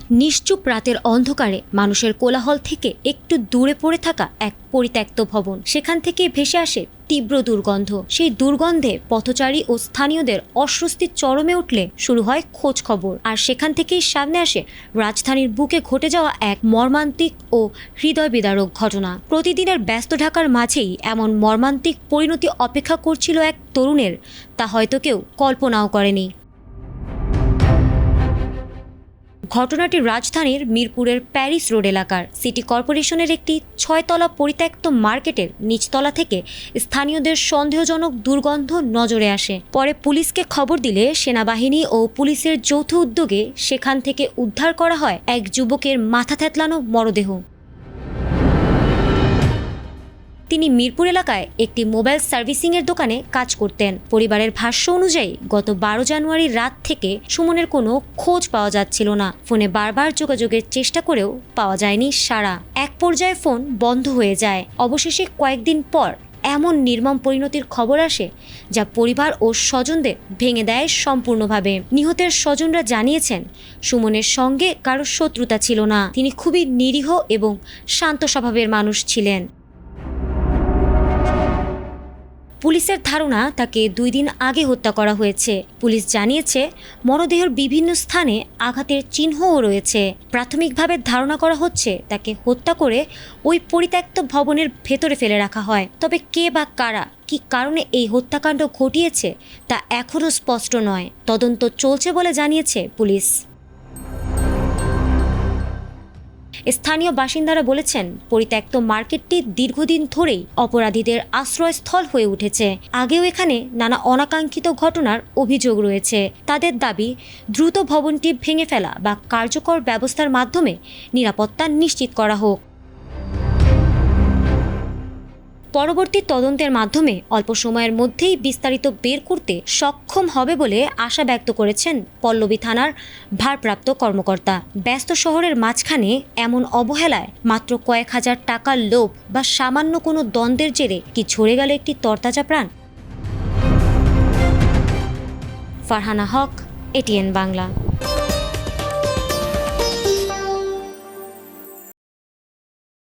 নিশ্চুপ রাতের অন্ধকারে মানুষের কোলাহল থেকে একটু দূরে পড়ে থাকা এক পরিত্যক্ত ভবন, সেখান থেকে ভেসে আসে তীব্র দুর্গন্ধ। সেই দুর্গন্ধে পথচারী ও স্থানীয়দের অস্বস্তির চরমে উঠলে শুরু হয় খোঁজ খবর। আর সেখান থেকেই সামনে আসে রাজধানীর বুকে ঘটে যাওয়া এক মর্মান্তিক ও হৃদয় বিদারক ঘটনা। প্রতিদিনের ব্যস্ত ঢাকার মাঝেই এমন মর্মান্তিক পরিণতি অপেক্ষা করছিল এক তরুণের, তা হয়তো কেউ কল্পনাও করেনি। ঘটনাটি রাজধানীর মিরপুরের প্যারিস রোড এলাকার সিটি কর্পোরেশনের একটি 6তলা পরিত্যক্ত মার্কেটের নিচতলা থেকে স্থানীয়দের সন্দেহজনক দুর্গন্ধ নজরে আসে। পরে পুলিশকে খবর দিলে সেনাবাহিনী ও পুলিশের যৌথ উদ্যোগে সেখান থেকে উদ্ধার করা হয় এক যুবকের মাথা থেঁতলানো মরদেহ। তিনি মিরপুর এলাকায় একটি মোবাইল সার্ভিসিংয়ের দোকানে কাজ করতেন। পরিবারের ভাষ্য অনুযায়ী গত 12 জানুয়ারি রাত থেকে সুমনের কোনো খোঁজ পাওয়া যাচ্ছিল না। ফোনে বারবার যোগাযোগের চেষ্টা করেও পাওয়া যায়নি সাড়া। এক পর্যায়ে ফোন বন্ধ হয়ে যায়। অবশেষে কয়েকদিন পর এমন নির্মম পরিণতির খবর আসে যা পরিবার ও স্বজনদের ভেঙে দেয় সম্পূর্ণভাবে। নিহতের স্বজনরা জানিয়েছেন, সুমনের সঙ্গে কারো শত্রুতা ছিল না। তিনি খুবই নিরীহ এবং শান্ত স্বভাবের মানুষ ছিলেন। পুলিশের ধারণা তাকে 2 দিন আগে হত্যা করা হয়েছে। পুলিশ জানিয়েছে মরদেহের বিভিন্ন স্থানে আঘাতের চিহ্নও রয়েছে। প্রাথমিকভাবে ধারণা করা হচ্ছে তাকে হত্যা করে ওই পরিত্যক্ত ভবনের ভেতরে ফেলে রাখা হয়। তবে কে বা কারা কী কারণে এই হত্যাকাণ্ড ঘটিয়েছে তা এখনও স্পষ্ট নয়। তদন্ত চলছে বলে জানিয়েছে পুলিশ। স্থানীয় বাসিন্দারা বলেছেন, পরিত্যক্ত মার্কেটটি দীর্ঘদিন ধরেই অপরাধীদের আশ্রয়স্থল হয়ে উঠেছে। আগেও এখানে নানা অনাকাঙ্ক্ষিত ঘটনার অভিযোগ রয়েছে। তাদের দাবি, দ্রুত ভবনটি ভেঙে ফেলা বা কার্যকর ব্যবস্থার মাধ্যমে নিরাপত্তা নিশ্চিত করা হোক। পরবর্তী তদন্তের মাধ্যমে অল্প সময়ের মধ্যেই বিস্তারিত বের করতে সক্ষম হবে বলে আশা ব্যক্ত করেছেন পল্লবী থানার ভারপ্রাপ্ত কর্মকর্তা। ব্যস্ত শহরের মাঝখানে এমন অবহেলায় মাত্র কয়েক হাজার টাকার লোভ বা সামান্য কোনো দ্বন্দ্বের জেরে কি ঝরে গেল একটি তরতাজা প্রাণ? ফারহানা হক, এটিএন বাংলা।